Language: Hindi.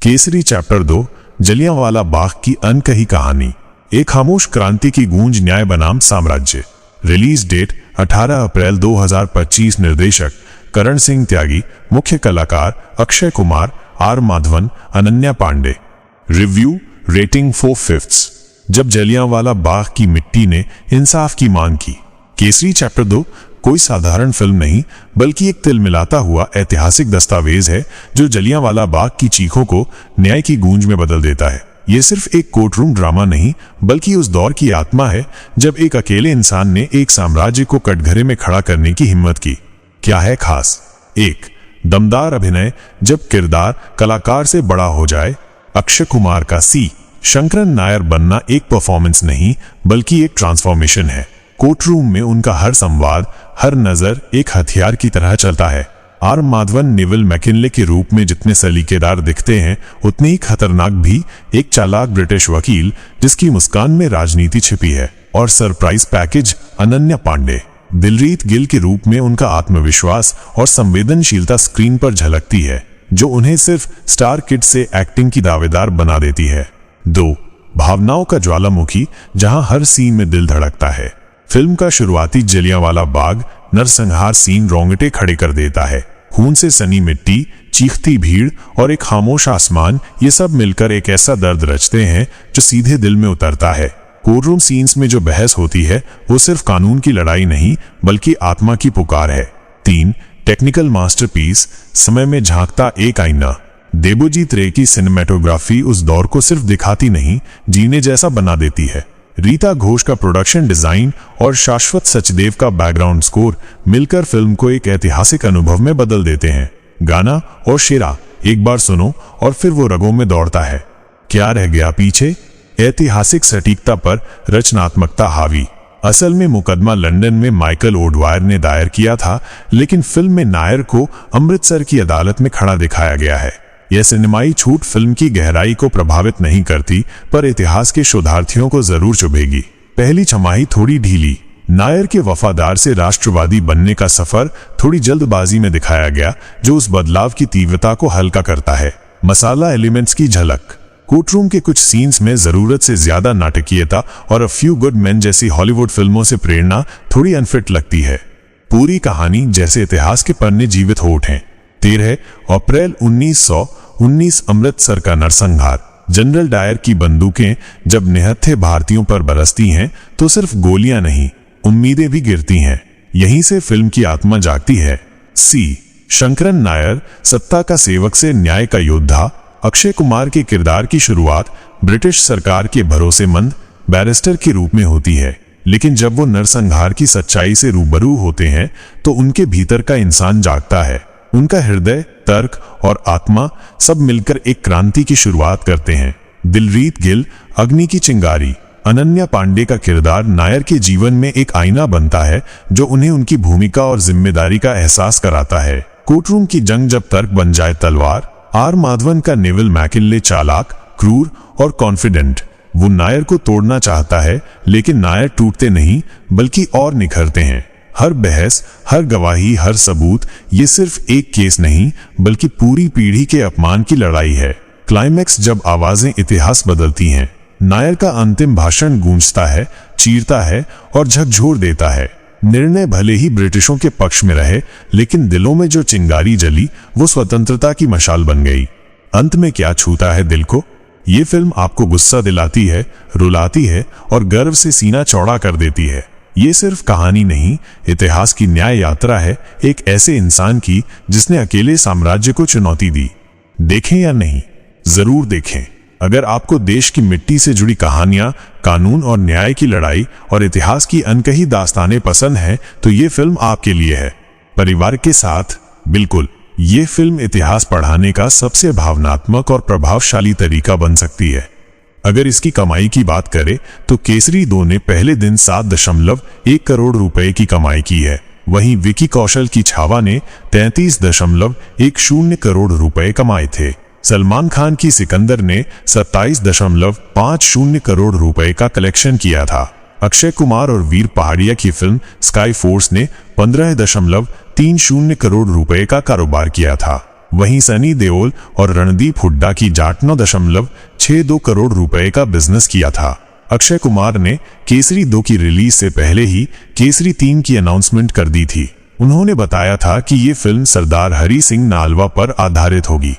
केसरी चैप्टर 2 जलियांवाला बाग की अनकही कहानी। एक खामोश क्रांति की गूंज न्याय बनाम साम्राज्य। Release date 18 April 2025। निर्देशक करण सिंह त्यागी, मुख्य कलाकार Akshay Kumar, R Madhavan, Ananya Pandey. Review rating 4/5। जब जलियांवाला बाग की मिट्टी ने इंसाफ की मांग की। केसरी चैप्टर 2 कोई साधारण फिल्म नहीं, बल्कि एक तिलमिलाता हुआ ऐतिहासिक दस्तावेज है जो जलियांवाला बाग की चीखों को न्याय की गूंज में बदल देता है। यह सिर्फ एक कोर्टरूम ड्रामा नहीं, बल्कि उस दौर की आत्मा है जब एक अकेले इंसान ने एक साम्राज्य को कटघरे में खड़ा करने की हिम्मत की। क्या है खास? 1. दमदार अभिनय, जब किरदार कलाकार से बड़ा हो जाए। अक्षय कुमार का शंकरन नायर बनना एक परफॉर्मेंस नहीं, बल्कि एक ट्रांसफॉर्मेशन है। कोर्टरूम में उनका हर संवाद, हर नजर एक हथियार की तरह चलता है। आर माधवन नेविल मैकिनले के रूप में जितने सलीकेदार दिखते हैं, उतने ही खतरनाक भी। एक चालाक ब्रिटिश वकील जिसकी मुस्कान में राजनीति छिपी है। और सरप्राइज पैकेज अनन्या पांडे। दिलजीत गिल के रूप में उनका आत्मविश्वास और संवेदनशीलता स्क्रीन पर झलकती है, जो उन्हें सिर्फ स्टार किड से एक्टिंग की दावेदार बना देती है। 2. भावनाओं का ज्वालामुखी, जहां हर सीन में दिल धड़कता है। फिल्म का शुरुआती जलियांवाला बाग नरसंहार सीन रोंगटे खड़े कर देता है। खून से सनी मिट्टी, चीखती भीड़ और एक खामोश आसमान, ये सब मिलकर एक ऐसा दर्द रचते हैं जो सीधे दिल में उतरता है। कोर्टरूम सीन्स में जो बहस होती है, वो सिर्फ कानून की लड़ाई नहीं, बल्कि आत्मा की पुकार है। 3. टेक्निकल मास्टरपीस, समय में झांकता एक आईना। देबोजीत रे की सिनेमेटोग्राफी उस दौर को सिर्फ दिखाती नहीं, जीने जैसा बना देती है। रीता घोष का प्रोडक्शन डिजाइन और शाश्वत सचदेव का बैकग्राउंड स्कोर मिलकर फिल्म को एक ऐतिहासिक अनुभव में बदल देते हैं। गाना और शेरा एक बार सुनो और फिर वो रगों में दौड़ता है। क्या रह गया पीछे? ऐतिहासिक सटीकता पर रचनात्मकता हावी। असल में मुकदमा लंदन में माइकल ओडवायर ने दायर किया था, लेकिन फिल्म में नायर को अमृतसर की अदालत में खड़ा दिखाया गया है। यह सिनेमाई छूट फिल्म की गहराई को प्रभावित नहीं करती, पर इतिहास के शोधार्थियों को जरूर चुभेगी। पहली छमाही थोड़ी ढीली। नायर के वफादार से राष्ट्रवादी बनने का सफर थोड़ी जल्दबाजी में दिखाया गया, जो उस बदलाव की तीव्रता को हल्का करता है। मसाला एलिमेंट्स की झलक। कोर्टरूम के कुछ सीन्स में जरूरत से ज्यादा नाटकीयता और अ फ्यू गुड मेन जैसी हॉलीवुड फिल्मों से प्रेरणा थोड़ी अनफिट लगती है। पूरी कहानी जैसे इतिहास के पन्ने जीवित हो उठें। 13 अप्रैल 1919 अमृतसर का नरसंहार। जनरल डायर की बंदूकें जब निहत्थे भारतीयों पर बरसती हैं, तो सिर्फ गोलियां नहीं, उम्मीदें भी गिरती हैं। यहीं से फिल्म की आत्मा जागती है। शंकरन नायर, सत्ता का सेवक से न्याय का योद्धा। अक्षय कुमार के किरदार की शुरुआत ब्रिटिश सरकार के भरोसेमंद बैरिस्टर के रूप में होती है, लेकिन जब वो नरसंहार की सच्चाई से रूबरू होते हैं, तो उनके भीतर का इंसान जागता है। उनका हृदय, तर्क और आत्मा सब मिलकर एक क्रांति की शुरुआत करते हैं। दिलजीत गिल, अग्नि की चिंगारी। अनन्या पांडे का किरदार नायर के जीवन में एक आईना बनता है, जो उन्हें उनकी भूमिका और जिम्मेदारी का एहसास कराता है। कोर्टरूम की जंग जब तर्क बन जाए तलवार। आर माधवन का नेविल मैकिनले चालाक, क्रूर और कॉन्फिडेंट। वो नायर को तोड़ना चाहता है, लेकिन नायर टूटते नहीं, बल्कि और निखरते हैं। हर बहस, हर गवाही, हर सबूत, ये सिर्फ एक केस नहीं, बल्कि पूरी पीढ़ी के अपमान की लड़ाई है। क्लाइमैक्स जब आवाजें इतिहास बदलती हैं। नायर का अंतिम भाषण गूंजता है, चीरता है और झकझोर देता है। निर्णय भले ही ब्रिटिशों के पक्ष में रहे, लेकिन दिलों में जो चिंगारी जली, वो स्वतंत्रता की मशाल बन गई। अंत में क्या छूता है दिल को? ये फिल्म आपको गुस्सा दिलाती है, रुलाती है और गर्व से सीना चौड़ा कर देती है। ये सिर्फ कहानी नहीं, इतिहास की न्याय यात्रा है, एक ऐसे इंसान की जिसने अकेले साम्राज्य को चुनौती दी। देखें या नहीं, जरूर देखें। अगर आपको देश की मिट्टी से जुड़ी कहानियां, कानून और न्याय की लड़ाई और इतिहास की अनकही दास्तानें पसंद हैं, तो ये फिल्म आपके लिए है। परिवार के साथ बिल्कुल, ये फिल्म इतिहास पढ़ाने का सबसे भावनात्मक और प्रभावशाली तरीका बन सकती है। अगर इसकी कमाई की बात करें, तो केसरी 2 ने पहले दिन 7.1 करोड़ रुपए की कमाई की है। वहीं विकी कौशल की छावा ने 33.10 करोड़ रुपए कमाए थे। सलमान खान की सिकंदर ने 27.50 करोड़ रुपए का कलेक्शन किया था। अक्षय कुमार और वीर पहाड़िया की फिल्म स्काई फोर्स ने 15.30 करोड़ रुपए का कारोबार किया था। वहीं सनी देओल और रणदीप हुड्डा की जाट 9.62 करोड़ रुपए का बिजनेस किया था। अक्षय कुमार ने केसरी 2 की रिलीज से पहले ही केसरी 3 की अनाउंसमेंट कर दी थी। उन्होंने बताया था कि ये फिल्म सरदार हरी सिंह नालवा पर आधारित होगी।